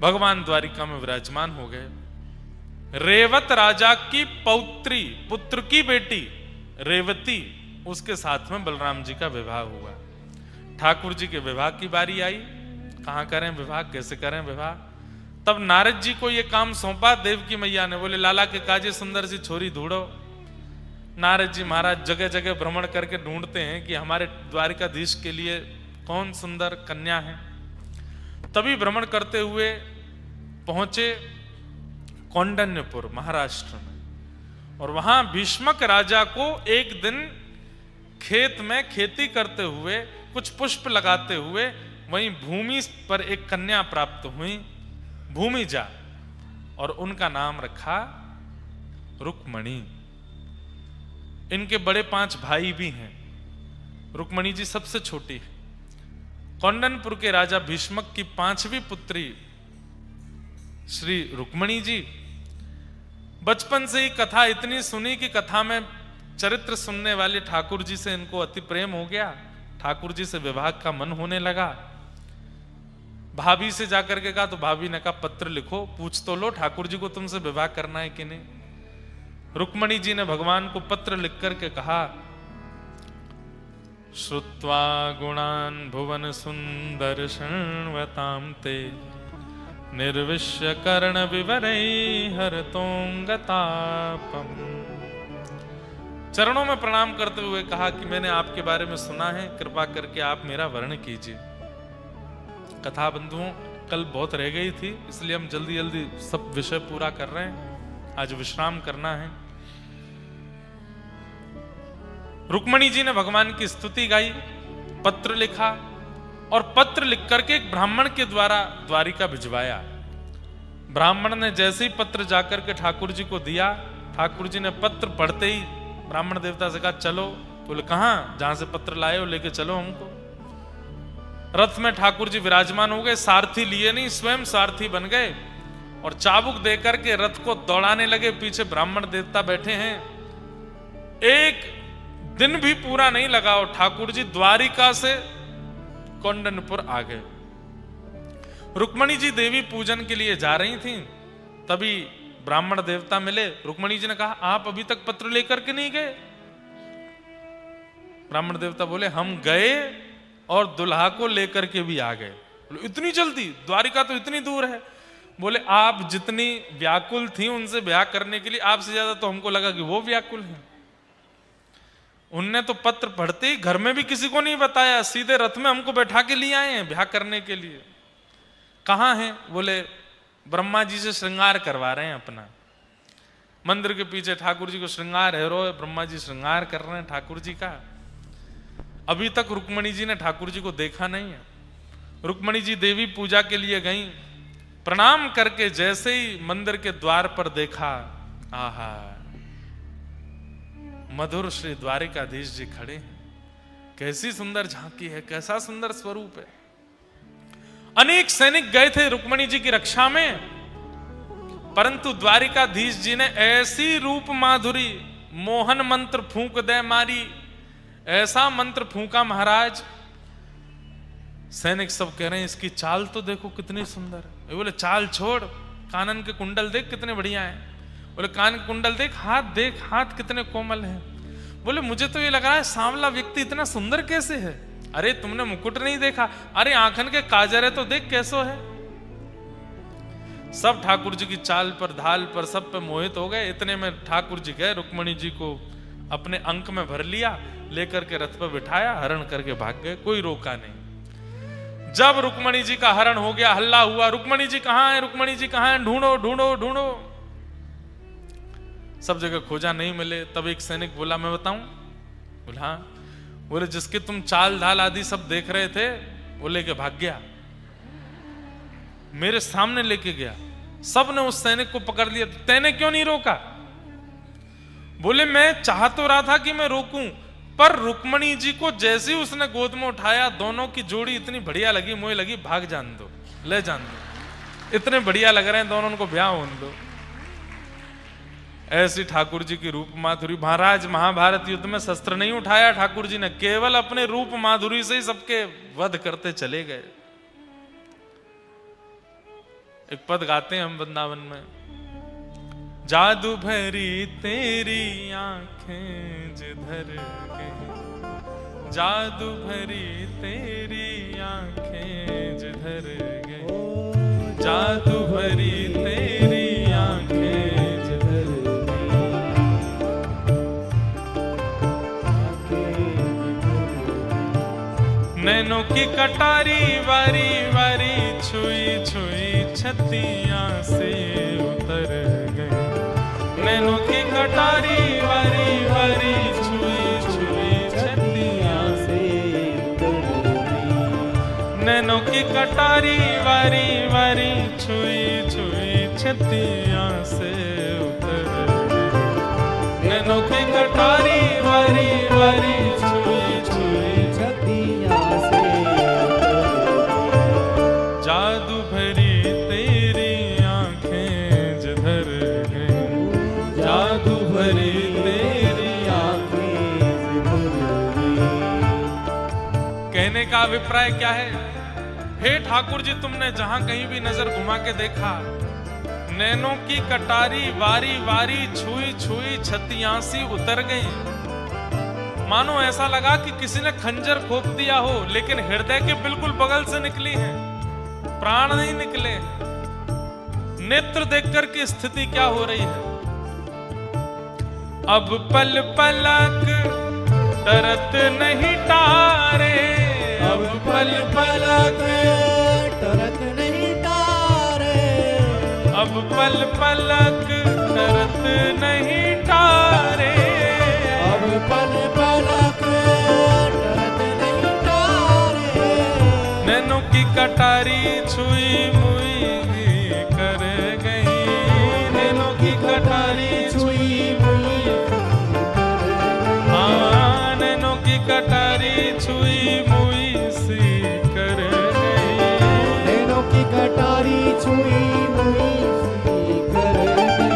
भगवान द्वारिका में विराजमान हो गए। रेवत राजा की पौत्री, पुत्र की बेटी रेवती, उसके साथ में बलराम जी का विवाह हुआ। ठाकुर जी के विवाह की बारी आई। कहां करें विवाह, कैसे करें विवाह? तब नारद जी को यह काम सौंपा देवकी मैया ने। बोले लाला के काजे सुंदर सी छोरी ढूंढो। नारद जी महाराज जगह जगह भ्रमण करके ढूंढते हैं कि हमारे द्वारिकाधीश के लिए कौन सुंदर कन्या है। तभी भ्रमण करते हुए पहुंचे कौंडन्यपुर महाराष्ट्र में, और वहां भीष्मक राजा को एक दिन खेत में खेती करते हुए, कुछ पुष्प लगाते हुए, वहीं भूमि पर एक कन्या प्राप्त हुई, भूमिजा, और उनका नाम रखा रुक्मणी। इनके बड़े 5 भाई भी हैं। रुक्मणी जी सबसे छोटी है। कौंडनपुर के राजा भीष्मक की 5वीं पुत्री श्री रुक्मणी जी। बचपन से ही कथा इतनी सुनी कि कथा में चरित्र सुनने वाले ठाकुर जी से इनको अति प्रेम हो गया। ठाकुर जी से विवाह का मन होने लगा। भाभी से जाकर के कहा तो भाभी ने कहा पत्र लिखो, पूछ तो लो ठाकुर जी को तुमसे विवाह करना है कि नहीं। रुक्मणी जी ने भगवान को पत्र लिख करके कहा, श्रुत्वा गुणान भुवन सुंदर शृण्वतां ते निर्विश्य कर्ण विवरै हरतोंगतापम। चरणों में प्रणाम करते हुए कहा कि मैंने आपके बारे में सुना है, कृपा करके आप मेरा वर्णन कीजिए। कथा बंधुओं कल बहुत रह गई थी, इसलिए हम जल्दी जल्दी सब विषय पूरा कर रहे हैं। आज विश्राम करना है। रुक्मणी जी ने भगवान की स्तुति गाई, पत्र लिखा, और पत्र लिख करके एक ब्राह्मण के द्वारा द्वारिका भिजवाया। ब्राह्मण ने जैसे ही पत्र जाकर के ठाकुर जी को दिया, ठाकुर जी ने पत्र पढ़ते ही ब्राह्मण देवता से कहा चलो। बोले कहां? जहां से पत्र लाए हो लेके चलो हमको। रथ में ठाकुर जी विराजमान हो गए। सारथी लिए नहीं, स्वयं सारथी बन गए और चाबुक देकर के रथ को दौड़ाने लगे। पीछे ब्राह्मण देवता बैठे हैं। एक दिन भी पूरा नहीं लगा और ठाकुर जी द्वारिका से कौंडनपुर आ गए। रुक्मणी जी देवी पूजन के लिए जा रही थीं, तभी ब्राह्मण देवता मिले। रुक्मणी जी ने कहा आप अभी तक पत्र लेकर के नहीं गए? ब्राह्मण देवता बोले हम गए और दुल्हा को लेकर के भी आ गए। इतनी जल्दी? द्वारिका तो इतनी दूर है। बोले आप जितनी व्याकुल थी उनसे ब्याह करने के लिए, आपसे ज्यादा तो हमको लगा कि वो व्याकुल हैं। उनने तो पत्र पढ़ते ही घर में भी किसी को नहीं बताया, सीधे रथ में हमको बैठा के लिए आए हैं ब्याह करने के लिए। कहां हैं? बोले ब्रह्मा जी से श्रृंगार करवा रहे हैं अपना। मंदिर के पीछे ठाकुर जी को श्रृंगार है, रो ब्रह्मा जी श्रृंगार कर रहे हैं ठाकुर जी का। अभी तक रुक्मणी जी ने ठाकुर जी को देखा नहीं है। रुक्मणी जी देवी पूजा के लिए गई, प्रणाम करके जैसे ही मंदिर के द्वार पर देखा, आहा, मधुर श्री द्वारिकाधीश जी खड़े हैं। कैसी सुंदर झांकी है, कैसा सुंदर स्वरूप है। अनेक सैनिक गए थे रुक्मणी जी की रक्षा में, परंतु द्वारिकाधीश जी ने ऐसी रूप माधुरी, मोहन मंत्र फूंक दे मारी, ऐसा मंत्र फूंका महाराज। सैनिक सब कह रहे हैं इसकी चाल तो देखो कितनी सुंदर है। बोले चाल छोड़, कानन के कुंडल देख कितने बढ़िया हैं। बोले कान के कुंडल देख, हाथ देख, हाथ कितने कोमल हैं। बोले मुझे तो ये लग रहा है सांवला व्यक्ति इतना सुंदर कैसे है। अरे तुमने मुकुट नहीं देखा? अरे आंखन के काजर है तो देख कैसो है। सब ठाकुर जी की चाल पर, धाल पर, सब पे मोहित हो गए। इतने में ठाकुर जी गए, रुक्मणी जी को अपने अंक में भर लिया, लेकर के रथ पर बिठाया, हरण करके भाग गए। कोई रोका नहीं। जब रुक्मणी जी का हरण हो गया, हल्ला हुआ, रुक्मणी जी कहां है, रुक्मणी जी कहां है, ढूंढो ढूंढो ढूंढो। सब जगह खोजा, नहीं मिले। तब एक सैनिक बोला मैं बताऊं? बोला हाँ। बोले जिसके तुम चाल ढाल आदि सब देख रहे थे वो लेके भाग गया, मेरे सामने लेके गया। सब ने उस सैनिक को पकड़ लिया। तैने क्यों नहीं रोका? बोले मैं चाह तो रहा था कि मैं रोकूं, पर रुक्मणी जी को जैसे ही उसने गोद में उठाया, दोनों की जोड़ी इतनी बढ़िया लगी, मुझे लगी भाग जान दो, ले जान दो, इतने बढ़िया लग रहे हैं दोनों, उनको ब्याह होने दो। ऐसी ठाकुर जी की रूप माधुरी। महाराज महाभारत युद्ध में शस्त्र नहीं उठाया ठाकुर जी ने, केवल अपने रूप माधुरी से ही सबके वध करते चले गए। एक पद गाते हैं हम वृंदावन में, जादू भरी तेरी आंखें जिधर गई, जादू भरी तेरी आंखें जिधर गई, जादू भरी तेरी आंखें जिधर गई, नैनों की कटारी वारी वारी छुई छुई छतियां से उतर गए, नैनों की कटारी वारी वारी छुई छुई छतियां से उतर गई, नैनों की कटारी वारी वारी छुई छुई छतियां से उतर गई, नैनों की कटारी वारी वारी छुई छुई छतियां से उतर गई, जादू भरी तेरी आंखें जिधर गई, जादू भरी तेरी आंखें जिधर गई। कहने का अभिप्राय क्या है? हे ठाकुर जी, तुमने जहां कहीं भी नजर घुमा के देखा, नैनों की कटारी वारी वारी छुई छुई छतियां सी उतर गई। मानो ऐसा लगा कि किसी ने खंजर खोप दिया हो, लेकिन हृदय के बिल्कुल बगल से निकली है, प्राण नहीं निकले। नेत्र देखकर की स्थिति क्या हो रही है? अब पल पलक टरत नहीं तारे, अब पल पलक टरत नहीं तारे, अब पल पलक टरत नहीं तारे, अब पल पलक टरत नहीं तारे, नैनों की कटारी छुई मुई कर गई, नैनों की कटारी छुई मुई कर गई, हाँ नैनों की कटारी छुई मुई सी कर गई, नैनों की कटारी छुई मुई सी कर गई,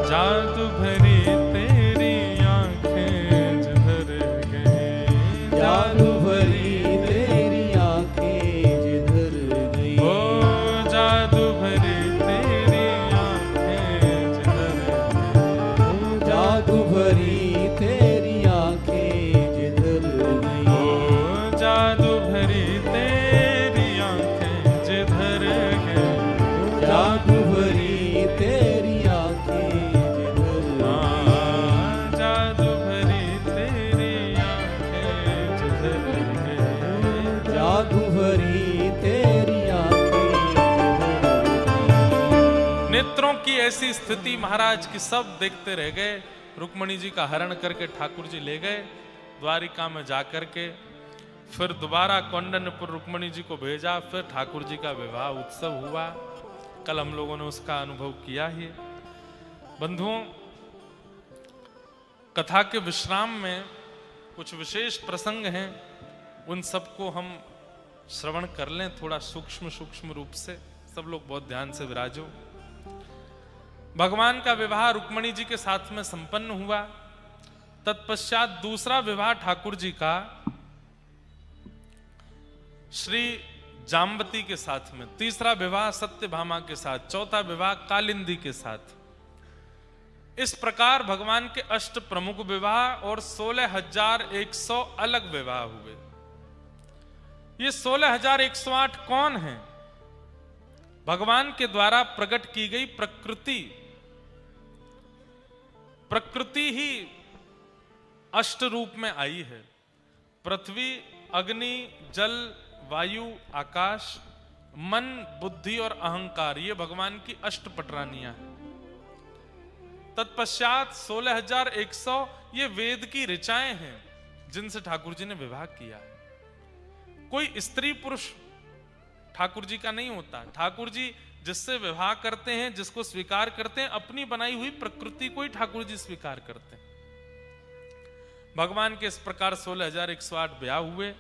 जादू भरी तेरी आंखें जिधर गई, जादू भरी तेरी आंखें जिधर गई, ओ जादू भरी तेरी आंखें जिधर गई, जादू भरी तेरी आंखें जिधर गई, ओ जादू भरी तेरी आंखें जिधर गई, जादू भरी तेरी आंखें जिधर हाँ, जादू भरी तेरी आंखें जिधर गई, जादू भरी तेरी आंखें जिधर गई। नेत्रों की ऐसी स्थिति महाराज की सब देखते रह गए। रुक्मणी जी का हरण करके ठाकुर जी ले गए द्वारिका में जाकर के, फिर दोबारा कौंडन्यपुर रुक्मणी जी को भेजा, फिर ठाकुर जी का विवाह उत्सव हुआ। कल हम लोगों ने उसका अनुभव किया ही। बंधुओं, कथा के विश्राम में कुछ विशेष प्रसंग हैं, उन सबको हम श्रवण कर लें थोड़ा सूक्ष्म सूक्ष्म रूप से। सब लोग बहुत ध्यान से विराजो। भगवान का विवाह रुक्मणी जी के साथ में संपन्न हुआ। तत्पश्चात दूसरा विवाह ठाकुर जी का श्री जाम्बती के साथ में, तीसरा विवाह सत्यभामा के साथ, चौथा विवाह कालिंदी के साथ। इस प्रकार भगवान के अष्ट प्रमुख विवाह और 16,100 अलग विवाह हुए। ये 16,108 कौन है? भगवान के द्वारा प्रकट की गई प्रकृति। प्रकृति ही अष्ट रूप में आई है। पृथ्वी, अग्नि, जल, वायु, आकाश, मन, बुद्धि और अहंकार, ये भगवान की अष्ट पटरानियां हैं। तत्पश्चात 16,100 ये वेद की ऋचाएं हैं जिनसे ठाकुर जी ने विवाह किया है। कोई स्त्री पुरुष ठाकुर जी का नहीं होता। ठाकुर जी जिससे विवाह करते हैं, जिसको स्वीकार करते हैं, अपनी बनाई हुई प्रकृति को ही ठाकुर जी स्वीकार करते हैं। भगवान के इस प्रकार 16,108 ब्याह हुए।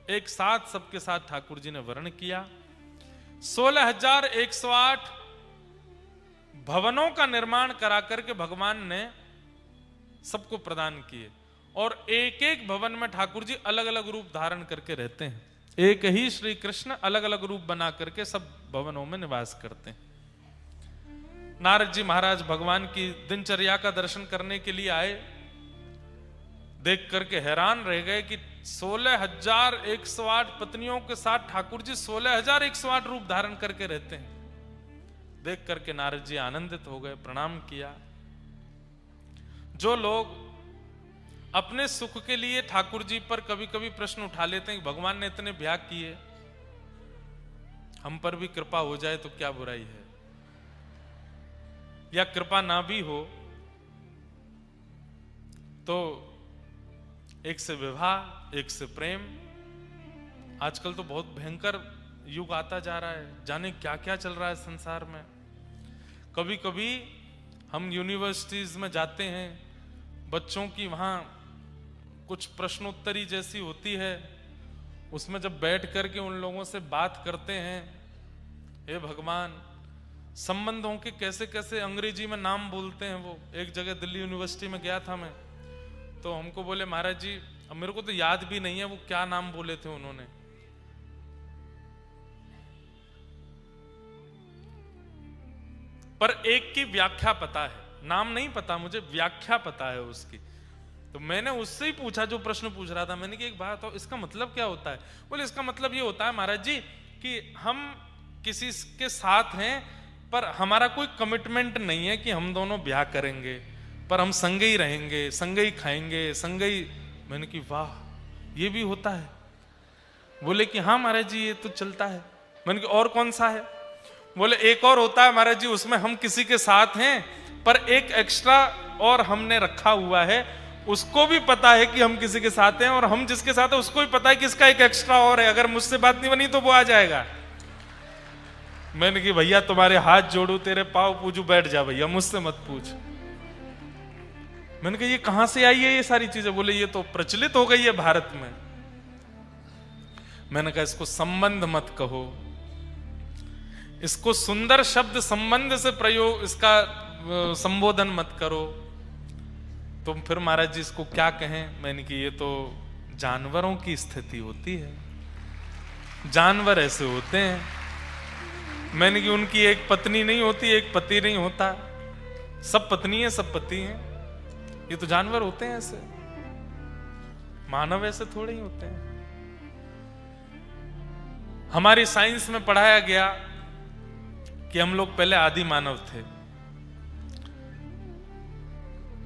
एक साथ सबके साथ ठाकुर जी ने वर्ण किया। 16,108 भवनों का निर्माण करा करके भगवान ने सबको प्रदान किए, और एक एक भवन में ठाकुर जी अलग अलग रूप धारण करके रहते हैं। एक ही श्री कृष्ण अलग अलग रूप बना करके सब भवनों में निवास करते हैं। नारद जी महाराज भगवान की दिनचर्या का दर्शन करने के लिए आए, देख करके हैरान रह गए कि 16,108 पत्नियों के साथ ठाकुर जी 16,108 रूप धारण करके रहते हैं। देख करके नारद जी आनंदित हो गए, प्रणाम किया। जो लोग अपने सुख के लिए ठाकुर जी पर कभी कभी प्रश्न उठा लेते हैं कि भगवान ने इतने ब्याह किए, हम पर भी कृपा हो जाए तो क्या बुराई है, या कृपा ना भी हो तो एक से विवाह, एक से प्रेम। आजकल तो बहुत भयंकर युग आता जा रहा है, जाने क्या क्या चल रहा है संसार में। कभी कभी हम यूनिवर्सिटीज में जाते हैं, बच्चों की वहां कुछ प्रश्नोत्तरी जैसी होती है, उसमें जब बैठ करके उन लोगों से बात करते हैं, हे भगवान, संबंधों के कैसे कैसे अंग्रेजी में नाम बोलते हैं वो। एक जगह दिल्ली यूनिवर्सिटी में गया था मैं, तो हमको बोले महाराज जी, अब मेरे को तो याद भी नहीं है वो क्या नाम बोले थे उन्होंने। पर एक की व्याख्या पता है, नाम नहीं पता मुझे, व्याख्या पता है उसकी। तो मैंने उससे ही पूछा जो प्रश्न पूछ रहा था, मैंने कहा एक बात हो, इसका मतलब क्या होता है? बोले इसका मतलब ये होता है महाराज जी कि हम किसी के साथ हैं पर हमारा कोई कमिटमेंट नहीं है कि हम दोनों ब्याह करेंगे, पर हम संगे ही रहेंगे, संगे ही खाएंगे, संगे ही। मैंने की वाह, ये भी होता है? बोले कि हाँ महाराज जी ये तो चलता है। मैंने कहा और कौन सा है? बोले एक और होता है महाराज जी, उसमें हम किसी के साथ हैं पर एक एक्स्ट्रा और हमने रखा हुआ है, उसको भी पता है कि हम किसी के साथ हैं और हम जिसके साथ है उसको भी पता है कि इसका एक एक्स्ट्रा और है, अगर मुझसे बात नहीं बनी तो वो आ जाएगा। मैंने कहा भैया तुम्हारे हाथ जोड़ू, तेरे पाँव पूजू, बैठ जा भैया, मुझसे मत पूछ। मैंने कहा ये कहां से आई है ये सारी चीजें? बोले ये तो प्रचलित हो गई है भारत में। मैंने कहा इसको संबंध मत कहो, इसको सुंदर शब्द संबंध से प्रयोग, इसका संबोधन मत करो। तुम फिर महाराज जी इसको क्या कहें? मैंने कि ये तो जानवरों की स्थिति होती है, जानवर ऐसे होते हैं। मैंने कि उनकी एक पत्नी नहीं होती, एक पति नहीं होता, सब पत्नी है सब पति हैं। ये तो जानवर होते हैं ऐसे, मानव ऐसे थोड़े ही होते हैं। हमारी साइंस में पढ़ाया गया कि हम लोग पहले आदि मानव थे,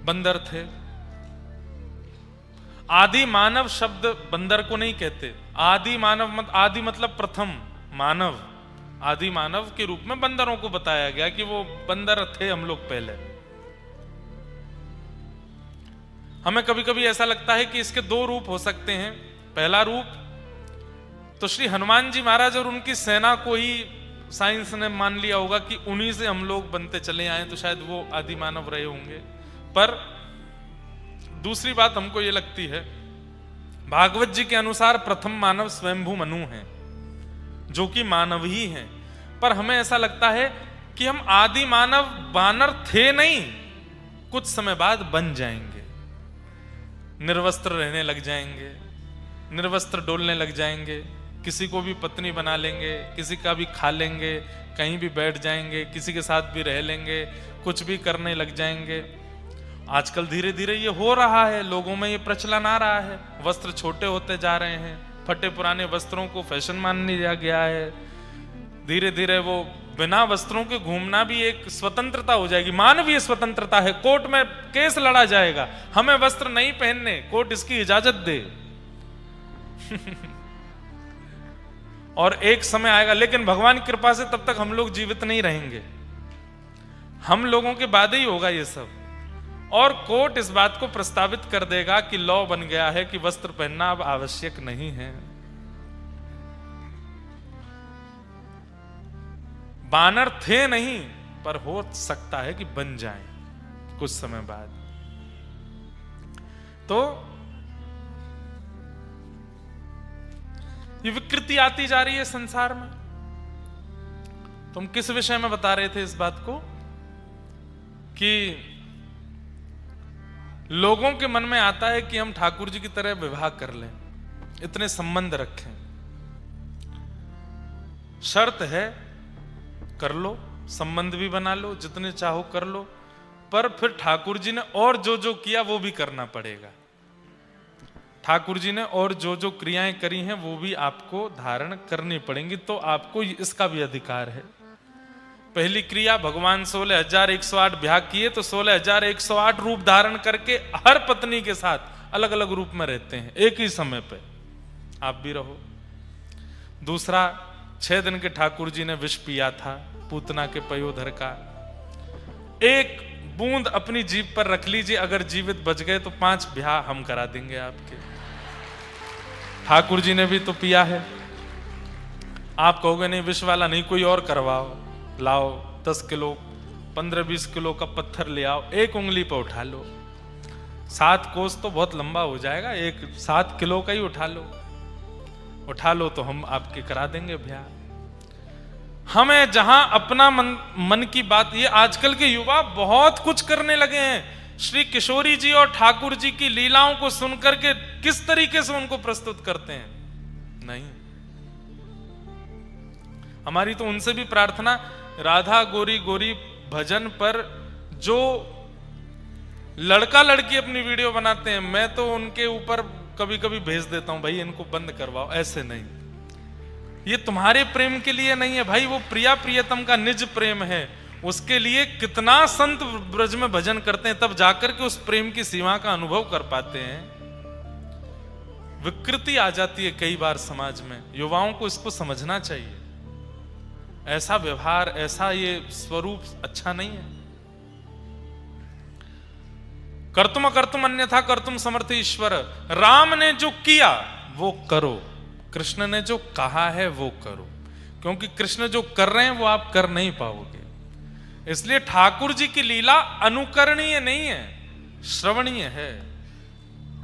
बंदर थे। आदि मानव शब्द बंदर को नहीं कहते, आदि मानव आदि मतलब प्रथम मानव, आदि मानव के रूप में बंदरों को बताया गया कि वो बंदर थे हम लोग पहले। हमें कभी कभी ऐसा लगता है कि इसके दो रूप हो सकते हैं। पहला रूप तो श्री हनुमान जी महाराज और उनकी सेना को ही साइंस ने मान लिया होगा कि उन्हीं से हम लोग बनते चले आए, तो शायद वो आदि मानव रहे होंगे। पर दूसरी बात हमको ये लगती है, भागवत जी के अनुसार प्रथम मानव स्वयंभू मनु हैं, जो कि मानव ही हैं। पर हमें ऐसा लगता है कि हम आदि मानव वानर थे नहीं, कुछ समय बाद बन जाएंगे, निर्वस्त्र रहने लग जाएंगे, निर्वस्त्र डोलने लग जाएंगे, किसी को भी पत्नी बना लेंगे, किसी का भी खा लेंगे, कहीं भी बैठ जाएंगे, किसी के साथ भी रह लेंगे, कुछ भी करने लग जाएंगे। आजकल धीरे धीरे ये हो रहा है, लोगों में ये प्रचलन आ रहा है, वस्त्र छोटे होते जा रहे हैं, फटे पुराने वस्त्रों को फैशन मान लिया गया है। धीरे धीरे वो बिना वस्त्रों के घूमना भी एक स्वतंत्रता हो जाएगी, मानवीय स्वतंत्रता है। कोर्ट में केस लड़ा जाएगा, हमें वस्त्र नहीं पहनने, कोर्ट इसकी इजाजत दे। और एक समय आएगा, लेकिन भगवान की कृपा से तब तक हम लोग जीवित नहीं रहेंगे, हम लोगों के बाद ही होगा ये सब। और कोर्ट इस बात को प्रस्तावित कर देगा कि लॉ बन गया है कि वस्त्र पहनना अब आवश्यक नहीं है। बानर थे नहीं, पर हो सकता है कि बन जाएं कुछ समय बाद। तो ये विकृति आती जा रही है संसार में। तुम किस विषय में बता रहे थे इस बात को कि लोगों के मन में आता है कि हम ठाकुर जी की तरह विवाह कर लें, इतने संबंध रखें, शर्त है, कर लो, संबंध भी बना लो, जितने चाहो कर लो, पर फिर ठाकुर जी ने और जो जो किया वो भी करना पड़ेगा। ठाकुर जी ने और जो जो क्रियाएं करी हैं वो भी आपको धारण करनी पड़ेंगी, तो आपको इसका भी अधिकार है। पहली क्रिया, भगवान 16,108 ब्याह किए, तो 16,108 रूप धारण करके हर पत्नी के साथ अलग अलग रूप में रहते हैं एक ही समय पे, आप भी रहो। दूसरा, 6 दिन के ठाकुर जी ने विष पिया था पूतना के पयोधर का, एक बूंद अपनी जीभ पर रख लीजिए, अगर जीवित बच गए तो 5 ब्याह हम करा देंगे आपके। ठाकुर जी ने भी तो पिया है। आप कहोगे नहीं विष वाला नहीं, कोई और करवाओ, लाओ 10 किलो 15-20 किलो का पत्थर ले आओ, एक उंगली पर उठा लो, 7 कोस तो बहुत लंबा हो जाएगा, एक 7 किलो का ही उठा लो तो हम आपके करा देंगे ब्याह। हमें जहां अपना मन की बात, ये आजकल के युवा बहुत कुछ करने लगे हैं। श्री किशोरी जी और ठाकुर जी की लीलाओं को सुनकर के किस तरीके से उनको प्रस्तुत करते हैं, नहीं। हमारी तो उनसे भी प्रार्थना, राधा गोरी गोरी भजन पर जो लड़का लड़की अपनी वीडियो बनाते हैं, मैं तो उनके ऊपर कभी कभी भेज देता हूं, भाई इनको बंद करवाओ, ऐसे नहीं। ये तुम्हारे प्रेम के लिए नहीं है भाई, वो प्रिया प्रियतम का निज प्रेम है। उसके लिए कितना संत ब्रज में भजन करते हैं, तब जाकर के उस प्रेम की सीमा का अनुभव कर पाते हैं। विकृति आ जाती है कई बार समाज में, युवाओं को इसको समझना चाहिए। ऐसा व्यवहार, ऐसा ये स्वरूप अच्छा नहीं है। कर्तुम कर्तुम अन्यथा कर्तुम समर्थ ईश्वर, राम ने जो किया वो करो, कृष्ण ने जो कहा है वो करो, क्योंकि कृष्ण जो कर रहे हैं वो आप कर नहीं पाओगे। इसलिए ठाकुर जी की लीला अनुकरणीय नहीं है, श्रवणीय है।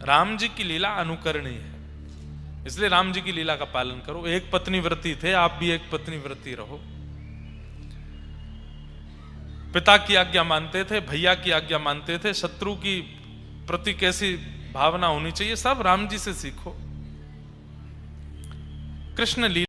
राम जी की लीला अनुकरणीय है, इसलिए राम जी की लीला का पालन करो। एक पत्नी व्रती थे, आप भी एक पत्नी व्रती रहो। पिता की आज्ञा मानते थे, भैया की आज्ञा मानते थे, शत्रु की प्रति कैसी भावना होनी चाहिए, सब राम जी से सीखो। कृष्ण लीला